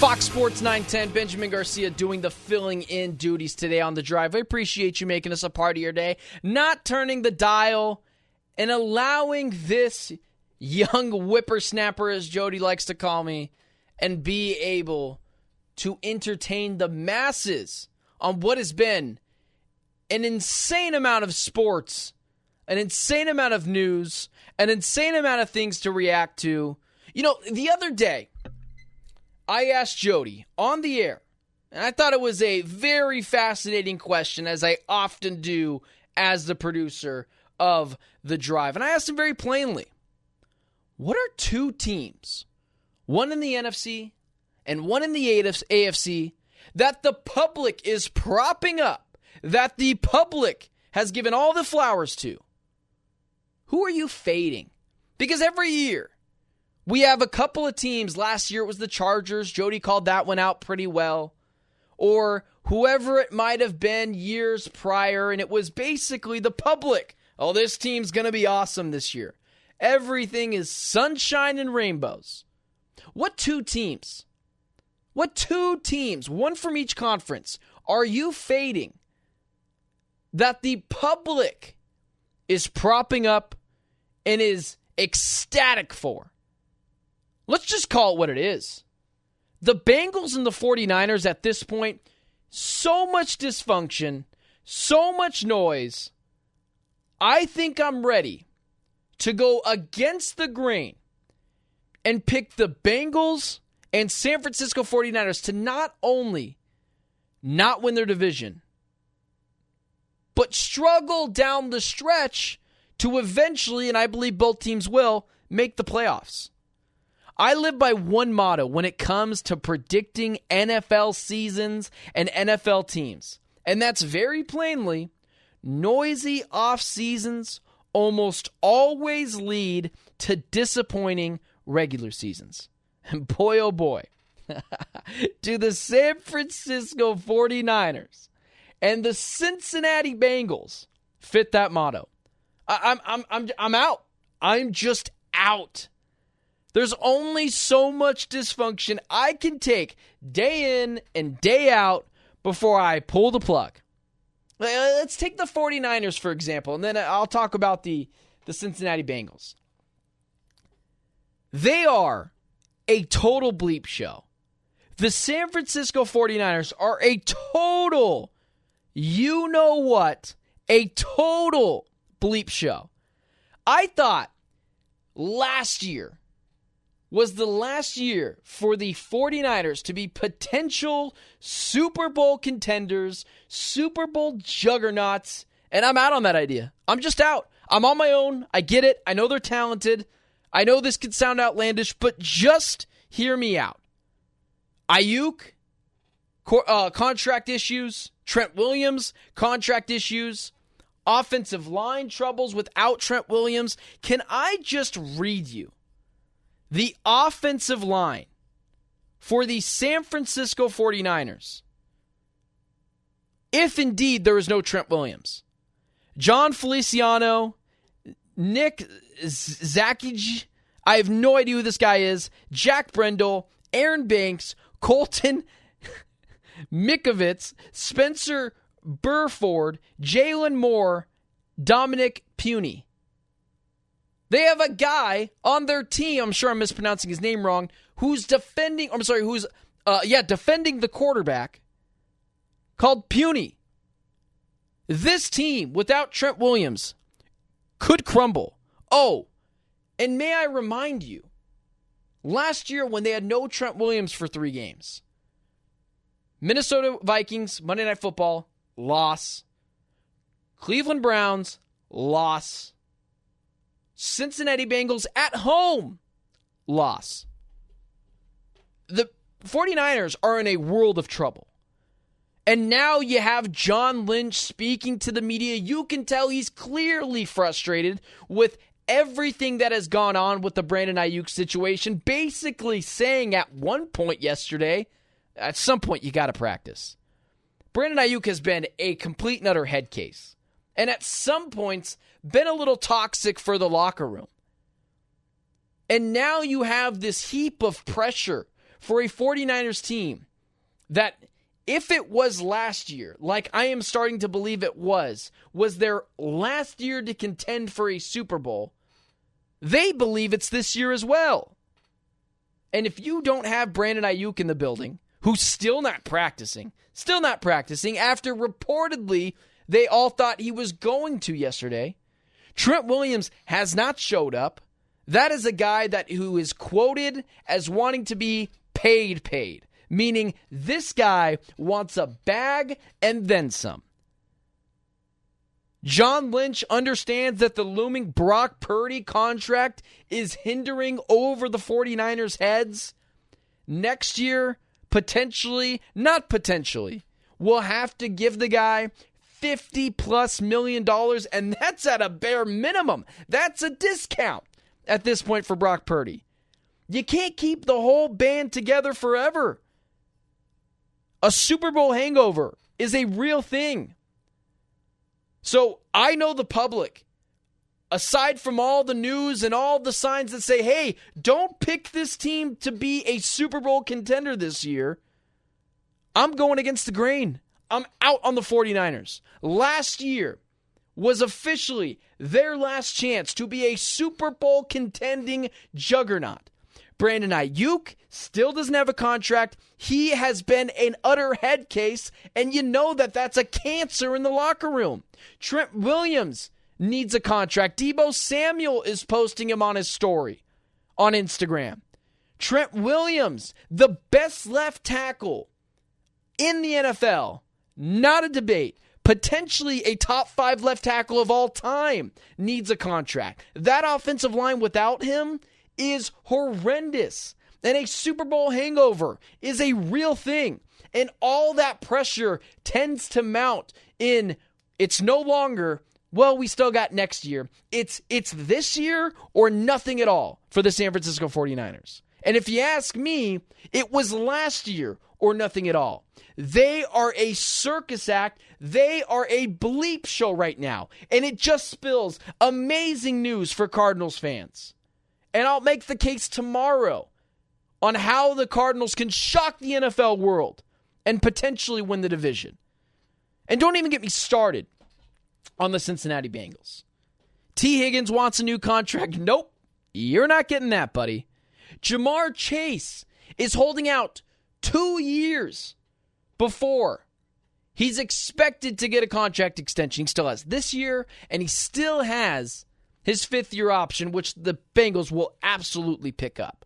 Fox Sports 910, Benjamin Garcia doing the filling in duties today on The Drive. I appreciate you making us a part of your day, not turning the dial and allowing this young whippersnapper, as Jody likes to call me, and be able to entertain the masses on what has been an insane amount of sports, an insane amount of news, an insane amount of things to react to. You know, the other day, I asked Jody on the air, and I thought it was a very fascinating question, as I often do as the producer of The Drive. And I asked him very plainly, what are two teams, one in the NFC and one in the AFC, that the public is propping up, that the public has given all the flowers to? Who are you fading? Because every year, we have a couple of teams. Last year it was the Chargers. Jody called that one out pretty well. Or whoever it might have been years prior, and it was basically the public. Oh, this team's going to be awesome this year. Everything is sunshine and rainbows. What two teams, one from each conference, are you fading that the public is propping up and is ecstatic for? Let's just call it what it is. The Bengals and the 49ers at this point, so much dysfunction, so much noise. I think I'm ready to go against the grain and pick the Bengals and San Francisco 49ers to not only not win their division, but struggle down the stretch to eventually, and I believe both teams will, make the playoffs. I live by one motto when it comes to predicting NFL seasons and NFL teams, and that's very plainly, noisy off seasons almost always lead to disappointing regular seasons. And boy, oh boy, do the San Francisco 49ers and the Cincinnati Bengals fit that motto. I'm out. I'm just out. There's only so much dysfunction I can take day in and day out before I pull the plug. Let's take the 49ers, for example, and then I'll talk about the Cincinnati Bengals. They are a total bleep show. The San Francisco 49ers are a total, you know what, a total bleep show. I thought last year was the last year for the 49ers to be potential Super Bowl contenders, Super Bowl juggernauts, and I'm out on that idea. I'm just out. I'm on my own. I get it. I know they're talented. I know this could sound outlandish, but just hear me out. Ayuk, contract issues. Trent Williams, contract issues. Offensive line troubles without Trent Williams. Can I just read you the offensive line for the San Francisco 49ers, if indeed there is no Trent Williams? John Feliciano, Nick Zakij, I have no idea who this guy is, Jack Brendel, Aaron Banks, Colton Mikovits, Spencer Burford, Jalen Moore, Dominic Puny. They have a guy on their team, I'm sure I'm mispronouncing his name wrong, who's defending the quarterback, called Puny. This team, without Trent Williams, could crumble. Oh, and may I remind you, last year when they had no Trent Williams for 3 games, Minnesota Vikings, Monday Night Football, loss. Cleveland Browns, loss. Cincinnati Bengals at home, loss. The 49ers are in a world of trouble. And now you have John Lynch speaking to the media. You can tell he's clearly frustrated with everything that has gone on with the Brandon Ayuk situation, basically saying at one point yesterday, at some point you got to practice. Brandon Ayuk has been a complete and utter head case. And at some points, been a little toxic for the locker room. And now you have this heap of pressure for a 49ers team that, if it was last year, like I am starting to believe it was their last year to contend for a Super Bowl, they believe it's this year as well. And if you don't have Brandon Ayuk in the building, who's still not practicing after reportedly they all thought he was going to yesterday, Trent Williams has not showed up. That is a guy who is quoted as wanting to be paid. Meaning this guy wants a bag and then some. John Lynch understands that the looming Brock Purdy contract is hindering over the 49ers' heads. Next year, not potentially, we'll have to give the guy $50+ million, and that's at a bare minimum. That's a discount at this point for Brock Purdy. You can't keep the whole band together forever. A Super Bowl hangover is a real thing. So I know the public, aside from all the news and all the signs that say, hey, don't pick this team to be a Super Bowl contender this year, I'm going against the grain. I'm out on the 49ers. Last year was officially their last chance to be a Super Bowl contending juggernaut. Brandon Ayuk still doesn't have a contract. He has been an utter head case, and you know that that's a cancer in the locker room. Trent Williams needs a contract. Deebo Samuel is posting him on his story on Instagram. Trent Williams, the best left tackle in the NFL, not a debate, potentially a top 5 left tackle of all time, needs a contract. That offensive line without him is horrendous. And a Super Bowl hangover is a real thing. And all that pressure tends to mount in, it's no longer, well, we still got next year. It's this year or nothing at all for the San Francisco 49ers. And if you ask me, it was last year or nothing at all. They are a circus act. They are a bleep show right now. And it just spills amazing news for Cardinals fans. And I'll make the case tomorrow on how the Cardinals can shock the NFL world and potentially win the division. And don't even get me started on the Cincinnati Bengals. T. Higgins wants a new contract. Nope, you're not getting that, buddy. Jamar Chase is holding out 2 years before he's expected to get a contract extension. He still has this year, and he still has his 5th-year option, which the Bengals will absolutely pick up.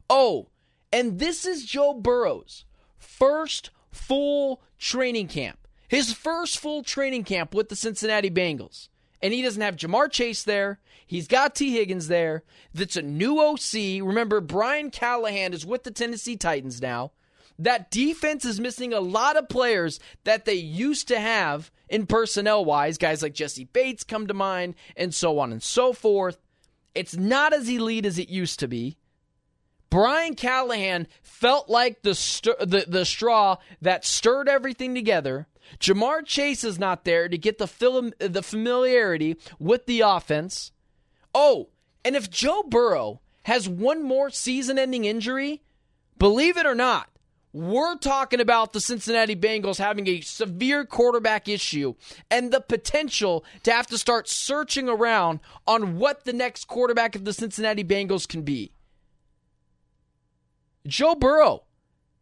Oh, and this is Joe Burrow's first full training camp. His first full training camp with the Cincinnati Bengals. And he doesn't have Jamar Chase there. He's got T. Higgins there. That's a new OC. Remember, Brian Callahan is with the Tennessee Titans now. That defense is missing a lot of players that they used to have in personnel-wise. Guys like Jesse Bates come to mind, and so on and so forth. It's not as elite as it used to be. Brian Callahan felt like the straw that stirred everything together. Jamar Chase is not there to get the familiarity with the offense. Oh, and if Joe Burrow has one more season-ending injury, believe it or not, we're talking about the Cincinnati Bengals having a severe quarterback issue and the potential to have to start searching around on what the next quarterback of the Cincinnati Bengals can be. Joe Burrow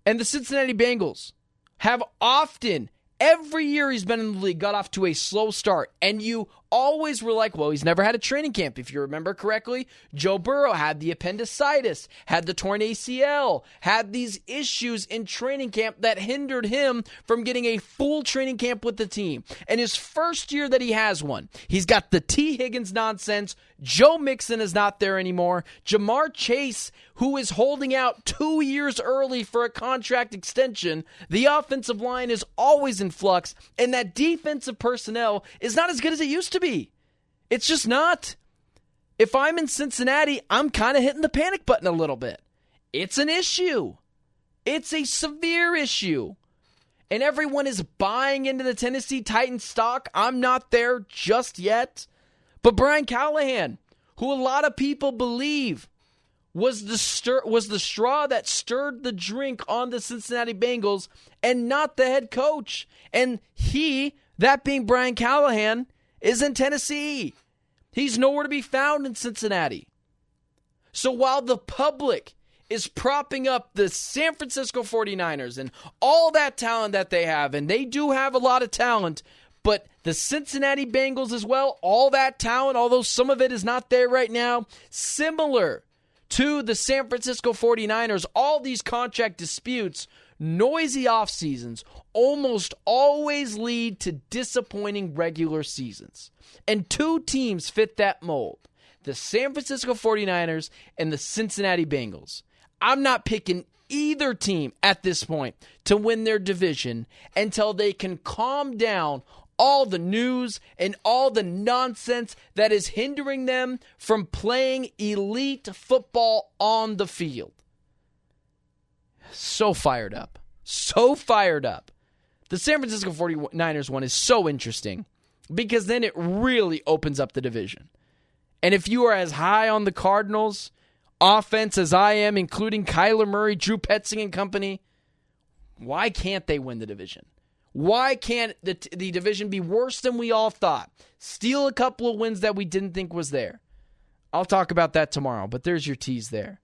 and the Cincinnati Bengals have often, every year he's been in the league, got off to a slow start. And you always were like, well, he's never had a training camp. If you remember correctly, Joe Burrow had the appendicitis, had the torn ACL, had these issues in training camp that hindered him from getting a full training camp with the team. And his first year that he has one, he's got the T. Higgins nonsense. Joe Mixon is not there anymore. Jamar Chase, who is holding out 2 years early for a contract extension. The offensive line is always in flux, and that defensive personnel is not as good as it used to be. It's just not. If I'm in Cincinnati, I'm kind of hitting the panic button a little bit. It's an issue. It's a severe issue. And everyone is buying into the Tennessee Titans stock. I'm not there just yet. But Brian Callahan, who a lot of people believe was the straw that stirred the drink on the Cincinnati Bengals and not the head coach. And he, that being Brian Callahan, is in Tennessee. He's nowhere to be found in Cincinnati. So while the public is propping up the San Francisco 49ers and all that talent that they have, and they do have a lot of talent, but the Cincinnati Bengals as well, all that talent, although some of it is not there right now, similar to the San Francisco 49ers, all these contract disputes, noisy off seasons almost always lead to disappointing regular seasons. And two teams fit that mold, the San Francisco 49ers and the Cincinnati Bengals. I'm not picking either team at this point to win their division until they can calm down all the news and all the nonsense that is hindering them from playing elite football on the field. So fired up. So fired up. The San Francisco 49ers one is so interesting because then it really opens up the division. And if you are as high on the Cardinals offense as I am, including Kyler Murray, Drew Petzing and company, why can't they win the division? Why can't the division be worse than we all thought? Steal a couple of wins that we didn't think was there. I'll talk about that tomorrow, but there's your tease there.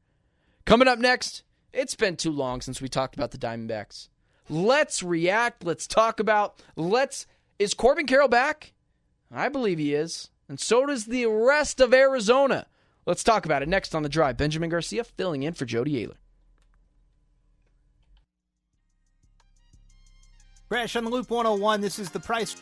Coming up next, it's been too long since we talked about the Diamondbacks. Let's react. Let's talk about, is Corbin Carroll back? I believe he is. And so does the rest of Arizona. Let's talk about it next on The Drive. Benjamin Garcia filling in for Jody Ayler. Crash on the Loop 101. This is the price.